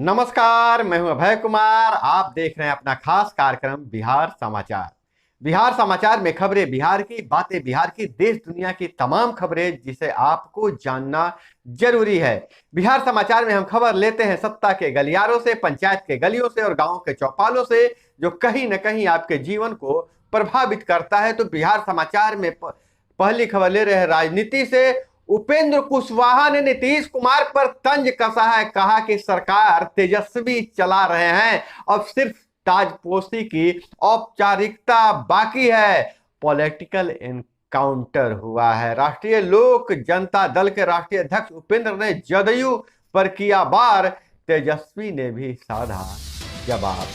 नमस्कार, मैं हूं अभय कुमार। आप देख रहे हैं अपना खास कार्यक्रम बिहार समाचार। बिहार समाचार में खबरें बिहार की, बातें बिहार की, देश दुनिया की तमाम खबरें जिसे आपको जानना जरूरी है। बिहार समाचार में हम खबर लेते हैं सत्ता के गलियारों से, पंचायत के गलियों से और गांवों के चौपालों से, जो कहीं ना कहीं आपके जीवन को प्रभावित करता है। तो बिहार समाचार में पहली खबर ले रहे हैं राजनीति से। उपेंद्र कुशवाहा ने नीतीश कुमार पर तंज कसा है, कहा कि सरकार तेजस्वी चला रहे हैं, अब सिर्फ ताजपोशी की औपचारिकता बाकी है। पॉलिटिकल एनकाउंटर हुआ है। राष्ट्रीय लोक जनता दल के राष्ट्रीय अध्यक्ष उपेंद्र ने जदयू पर किया वार, तेजस्वी ने भी साधा जवाब।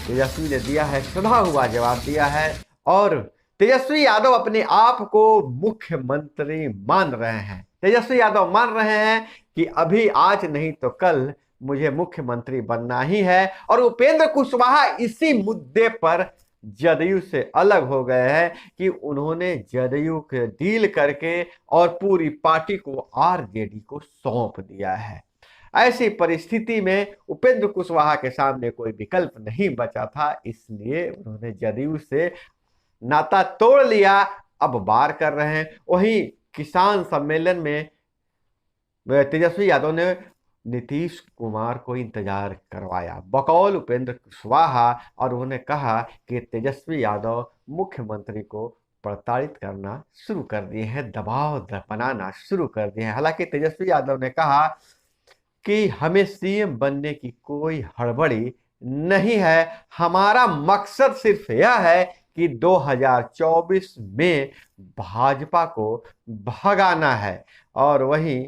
तेजस्वी ने दिया है सधा हुआ जवाब दिया है और तेजस्वी यादव अपने आप को मुख्यमंत्री मान रहे हैं। तेजस्वी यादव मान रहे हैं कि अभी आज नहीं तो कल मुझे मुख्यमंत्री बनना ही है। और उपेंद्र कुशवाहा इसी मुद्दे पर जदयू से अलग हो गए हैं कि उन्होंने जदयू के डील करके और पूरी पार्टी को आरजेडी को सौंप दिया है। ऐसी परिस्थिति में उपेंद्र कुशवाहा के सामने कोई विकल्प नहीं बचा था, इसलिए उन्होंने जदयू से नाता तोड़ लिया। अब वार कर रहे हैं। वहीं किसान सम्मेलन में तेजस्वी यादव ने नीतीश कुमार को इंतजार करवाया बकौल उपेंद्र कुशवाहा, और उन्होंने कहा कि तेजस्वी यादव मुख्यमंत्री को प्रताड़ित करना शुरू कर दिए हैं, दबाव बनाना शुरू कर दिए हैं। हालांकि तेजस्वी यादव ने कहा कि हमें सीएम बनने की कोई हड़बड़ी नहीं है, हमारा मकसद सिर्फ यह है कि 2024 में भाजपा को भगाना है। और वहीं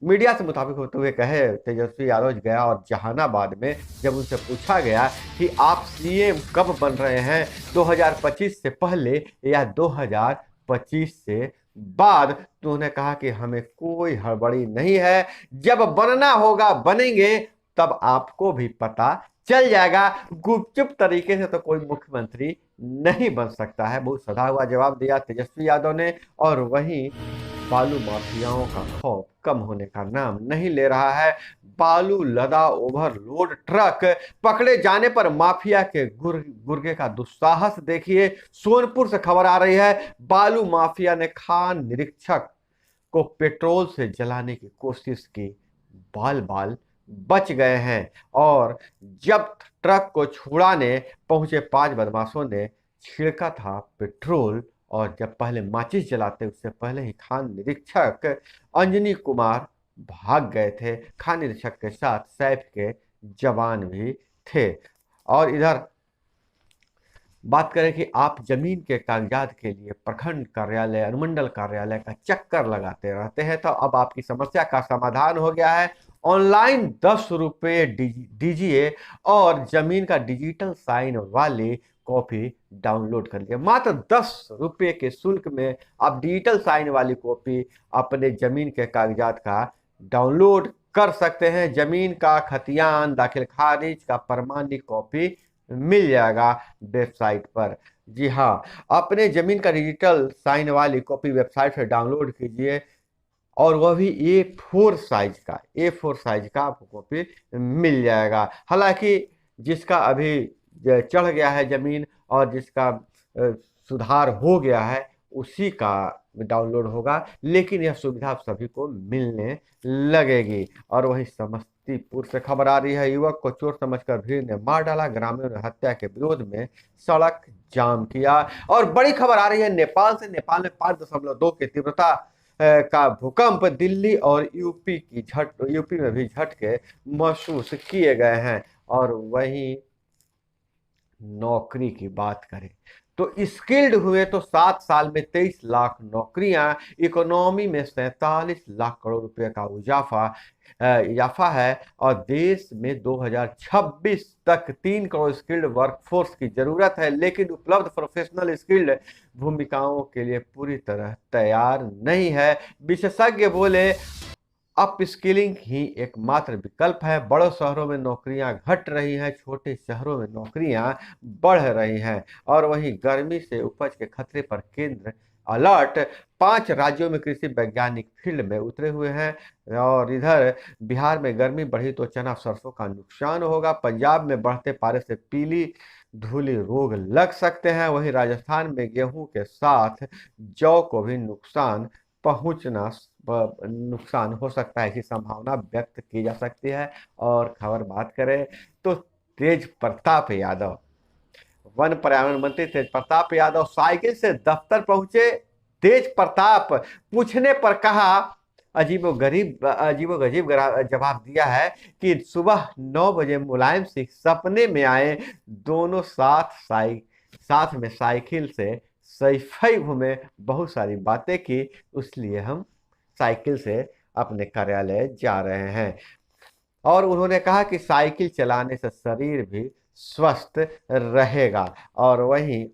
मीडिया से मुताबिक होते हुए कहे तेजस्वी यादव गया और जहानाबाद में जब उनसे पूछा गया कि आप सीएम कब बन रहे हैं, 2025 से पहले या 2025 से बाद, तो उन्होंने कहा कि हमें कोई हड़बड़ी नहीं है, जब बनना होगा बनेंगे, तब आपको भी पता चल जाएगा। गुपचुप तरीके से तो कोई मुख्यमंत्री नहीं बन सकता है, बहुत सधा हुआ जवाब दिया तेजस्वी यादव ने। और वहीं बालू माफियाओं का खौफ कम होने का नाम नहीं ले रहा है। बालू लदा ओवरलोड ट्रक पकड़े जाने पर माफिया के गुर्गे का दुस्साहस देखिए। सोनपुर से खबर आ रही है, बालू माफिया ने खान निरीक्षक को पेट्रोल से जलाने की कोशिश की, बाल बाल बच गए हैं। और जब ट्रक को छुड़ाने पहुंचे 5 बदमाशों ने छिड़का था पेट्रोल, और जब पहले माचिस जलाते उससे पहले ही खान निरीक्षक अंजनी कुमार भाग गए थे। खान निरीक्षक के साथ सैफ के जवान भी थे। और इधर बात करें कि आप जमीन के कागजात के लिए प्रखंड कार्यालय, अनुमंडल कार्यालय का चक्कर लगाते रहते हैं, तो अब आपकी समस्या का समाधान हो गया है। ऑनलाइन 10 रुपये दीजिए और जमीन का डिजिटल साइन वाली कॉपी डाउनलोड कर लीजिए। मात्र 10 रुपये के शुल्क में आप डिजिटल साइन वाली कॉपी अपने जमीन के कागजात का डाउनलोड कर सकते हैं। जमीन का खतियान दाखिल खारिज का प्रमाणिक कॉपी मिल जाएगा वेबसाइट पर। जी हाँ, अपने जमीन का डिजिटल साइन वाली कॉपी वेबसाइट से डाउनलोड कीजिए, और वह भी A4 साइज का आपको कॉपी मिल जाएगा। हालांकि जिसका अभी चढ़ गया है जमीन और जिसका सुधार हो गया है उसी का डाउनलोड होगा, लेकिन यह सुविधा सभी को मिलने लगेगी। और वही समस्तीपुर से खबर आ रही है, युवक को चोर समझकर भीड़ ने मार डाला, ग्रामीणों ने हत्या के विरोध में सड़क जाम किया। और बड़ी खबर आ रही है नेपाल से। नेपाल में 5.2 की तीव्रता का भूकंप, दिल्ली और यूपी में भी झटके महसूस किए गए हैं। और वहीं नौकरी की बात करें तो स्किल्ड हुए तो 7 साल में 23 लाख नौकरियां, इकोनॉमी में 47 लाख करोड़ रुपए का इजाफा है। और देश में 2026 तक 3 करोड़ स्किल्ड वर्कफोर्स की जरूरत है, लेकिन उपलब्ध प्रोफेशनल स्किल्ड भूमिकाओं के लिए पूरी तरह तैयार नहीं है। विशेषज्ञ बोले अप स्किलिंग ही एकमात्र विकल्प है। बड़े शहरों में नौकरियां घट रही हैं, छोटे शहरों में नौकरियां बढ़ रही हैं। और वहीं गर्मी से उपज के खतरे पर केंद्र अलर्ट, 5 राज्यों में कृषि वैज्ञानिक फील्ड में उतरे हुए हैं। और इधर बिहार में गर्मी बढ़ी तो चना सरसों का नुकसान होगा। पंजाब में बढ़ते पारे से पीली धूली रोग लग सकते हैं। वहीं राजस्थान में गेहूं के साथ जौ को भी पहुंचना नुकसान हो सकता है, ऐसी संभावना व्यक्त की जा सकती है। और खबर बात करें तो तेज प्रताप यादव, वन पर्यावरण मंत्री तेज प्रताप यादव साइकिल से दफ्तर पहुंचे। तेज प्रताप पूछने पर कहा, अजीबो गरीब जवाब दिया है कि सुबह 9 बजे मुलायम सिंह सपने में आए, दोनों साथ में साइकिल से सैफई घूमे, बहुत सारी बातें की, इसलिए हम साइकिल से अपने कार्यालय जा रहे हैं। और उन्होंने कहा कि साइकिल चलाने से शरीर भी स्वस्थ रहेगा। और वहीं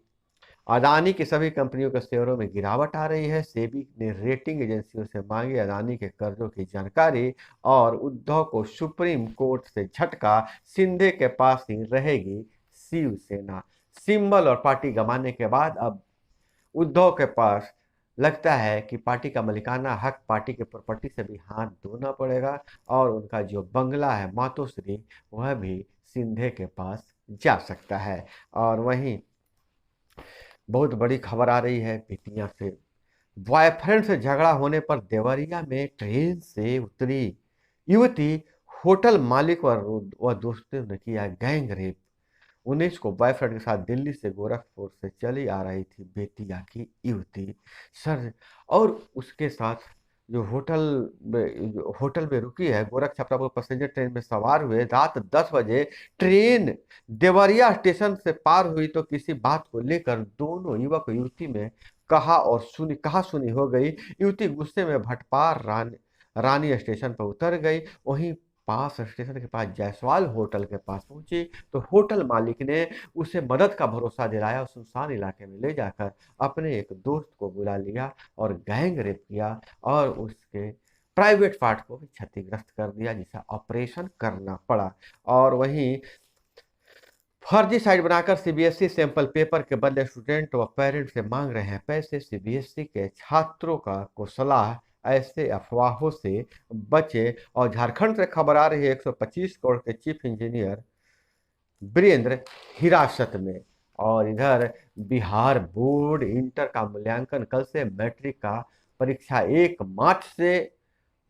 अदानी की सभी कंपनियों के शेयरों में गिरावट आ रही है। सेबी ने रेटिंग एजेंसियों से मांगी अदानी के कर्जों की जानकारी। और उद्धव को सुप्रीम कोर्ट से झटका, शिंदे के पास ही रहेगी शिवसेना। सिंबल और पार्टी गंवाने के बाद अब उद्धव के पास लगता है कि पार्टी का मलिकाना हक, पार्टी के प्रॉपर्टी से भी हाथ धोना पड़ेगा। और उनका जो बंगला है मातोश्री, वह भी शिंदे के पास जा सकता है। और वहीं बहुत बड़ी खबर आ रही है बेतिया से। बॉयफ्रेंड से झगड़ा होने पर देवरिया में ट्रेन से उतरी युवती, होटल मालिक व दोस्तों ने किया गैंग रेप। 19 को बॉयफ्रेंड के साथ दिल्ली से गोरखपुर से चली आ रही थी बेतिया की युवती सर। और उसके साथ जो होटल में रुकी है, गोरख छपरा पैसेंजर ट्रेन में सवार हुए। रात 10 बजे ट्रेन देवरिया स्टेशन से पार हुई तो किसी बात को लेकर दोनों युवक युवती में कहा सुनी हो गई। युवती गुस्से में भटपार रानी स्टेशन पर उतर गई। वहीं पास स्टेशन के पास जायसवाल होटल के पास पहुंची तो होटल मालिक ने उसे मदद का भरोसा दिलाया और सुनसान इलाके में ले जाकर अपने एक दोस्त को बुला लिया और गैंग रेप किया और उसके प्राइवेट पार्ट को भी क्षतिग्रस्त कर दिया, जिसे ऑपरेशन करना पड़ा। और वहीं फर्जी साइट बनाकर सीबीएसई सैंपल पेपर के बदले स्टूडेंट व पेरेंट्स से मांग रहे हैं पैसे। सीबीएसई के छात्रों को सलाह, ऐसे अफवाहों से बचे। और झारखंड से खबर आ रही है 125 करोड़ के चीफ इंजीनियर वीरेंद्र हिरासत में। और इधर बिहार बोर्ड इंटर का मूल्यांकन कल से, मैट्रिक का परीक्षा 1 मार्च से।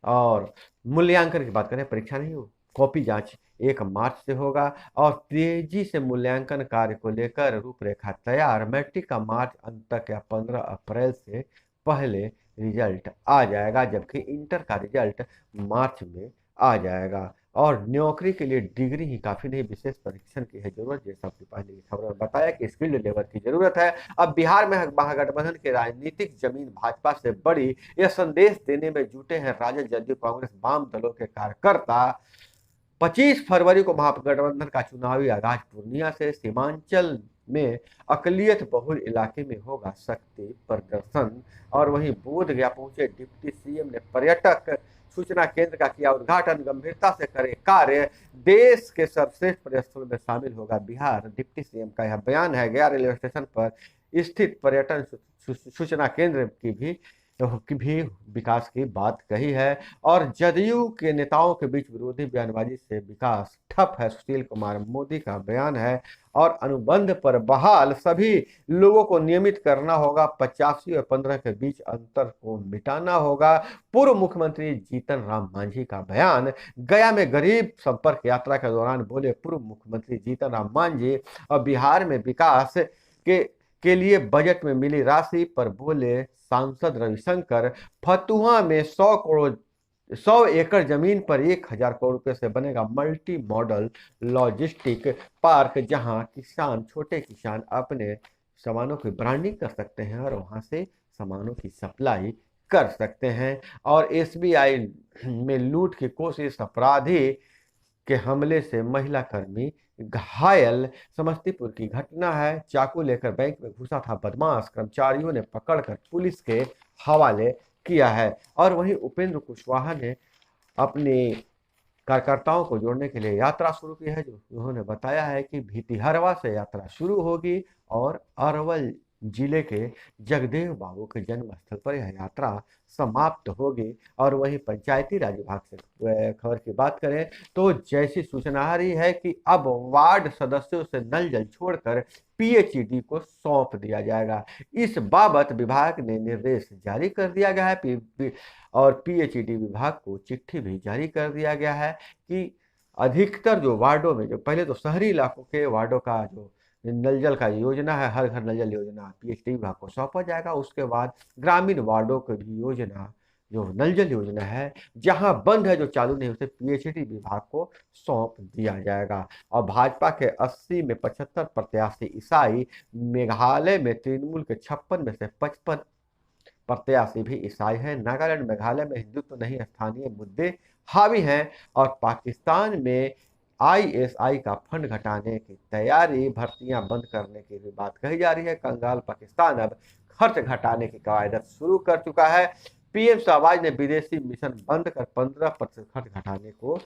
और मूल्यांकन की बात करें, परीक्षा नहीं हो, कॉपी जांच 1 मार्च से होगा। और तेजी से मूल्यांकन कार्य को लेकर रूपरेखा तैयार। मैट्रिक का मार्च अंत तक या 15 अप्रैल से पहले रिजल्ट आ जाएगा, जबकि इंटर का रिजल्ट मार्च में आ जाएगा। और नौकरी के लिए डिग्री ही काफी नहीं, विशेष परीक्षण की है जरूरत, जैसा आपकी पहले की खबर में बताया कि स्किल्ड लेबर की जरूरत है। अब बिहार में महागठबंधन की राजनीतिक जमीन भाजपा से बड़ी, यह संदेश देने में जुटे हैं राजद, जदयू, कांग्रेस, वाम दलों के कार्यकर्ता। 25 फरवरी को महागठबंधन का चुनावी आगाज पूर्णिया से। सीमांचल में अकलियत बहुल इलाके में होगा शक्ति प्रदर्शन। और वहीं बोध गया पहुंचे डिप्टी सीएम ने पर्यटक सूचना केंद्र का किया उद्घाटन, गंभीरता से करे कार्य, देश के सर्वश्रेष्ठ पर्यटन में शामिल होगा बिहार। डिप्टी सीएम का यह बयान है। गया रेलवे स्टेशन पर स्थित पर्यटन सूचना केंद्र की भी विकास की बात कही है। और जदयू के नेताओं के बीच विरोधी बयानबाजी से विकास ठप है, सुशील कुमार मोदी का बयान है। और अनुबंध पर बहाल सभी लोगों को नियमित करना होगा, 85 और 15 के बीच अंतर को मिटाना होगा, पूर्व मुख्यमंत्री जीतन राम मांझी का बयान। गया में गरीब संपर्क यात्रा के दौरान बोले पूर्व मुख्यमंत्री जीतन राम मांझी। और बिहार में विकास के लिए बजट में मिली राशि पर बोले सांसद रविशंकर। फतुहा में 100 एकड़ जमीन पर 1000 करोड़ रुपए से बनेगा मल्टी मॉडल लॉजिस्टिक पार्क, जहां छोटे किसान अपने सामानों की ब्रांडिंग कर सकते हैं और वहां से सामानों की सप्लाई कर सकते हैं। और एसबीआई में लूट की कोशिश, अपराधी के हमले से महिला कर्मी घायल। समस्तीपुर की घटना है, चाकू लेकर बैंक में घुसा था बदमाश, कर्मचारियों ने पकड़कर पुलिस के हवाले किया है। और वहीं उपेंद्र कुशवाहा ने अपने कार्यकर्ताओं को जोड़ने के लिए यात्रा शुरू की है, जो उन्होंने बताया है कि भितिहरवा से यात्रा शुरू होगी और अरवल जिले के जगदेव बाबू के जन्म स्थल पर यह यात्रा समाप्त होगी। और वहीं पंचायती राज विभाग से खबर की बात करें तो जैसी सूचना आ रही है कि अब वार्ड सदस्यों से नल जल छोड़कर पीएचईडी को सौंप दिया जाएगा। इस बाबत विभाग ने निर्देश जारी कर दिया गया है और पीएचईडी विभाग को चिट्ठी भी जारी कर दिया गया है कि अधिकतर जो वार्डों में, जो पहले तो शहरी इलाकों के वार्डों का जो नल जल का योजना है, हर घर नल जल योजना पीएचडी विभाग को सौंपा जाएगा। उसके बाद ग्रामीण वार्डों की भी योजना, जो नल जल योजना है, जहां बंद है, जो चालू नहीं, उसे पीएचडी विभाग को सौंप दिया जाएगा। और भाजपा के 80 में 75 प्रत्याशी ईसाई, मेघालय में तृणमूल के 56 में से 55 प्रत्याशी भी ईसाई हैं। नागालैंड मेघालय में हिंदुत्व नहीं, स्थानीय मुद्दे हावी हैं। और पाकिस्तान में आईएसआई का फंड घटाने की तैयारी, भर्तियां बंद करने की भी बात कही जा रही है। कंगाल पाकिस्तान अब खर्च घटाने की कवायद शुरू कर चुका है। पीएम शहबाज ने विदेशी मिशन बंद कर 15% खर्च घटाने को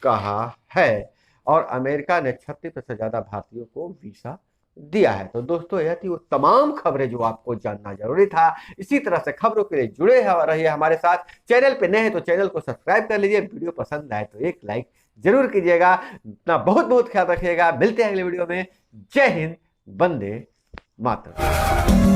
कहा है। और अमेरिका ने 36 से ज्यादा भारतीयों को वीसा दिया है। तो दोस्तों, यह थी वो तमाम खबरें जो आपको जानना जरूरी था। इसी तरह से खबरों के लिए जुड़े रहिए हमारे साथ। चैनल पे नए हैं तो चैनल को सब्सक्राइब कर लीजिए। वीडियो पसंद आए तो एक लाइक जरूर कीजिएगा। अपना बहुत बहुत ख्याल रखिएगा। मिलते हैं अगले वीडियो में। जय हिंद, वंदे मातरम।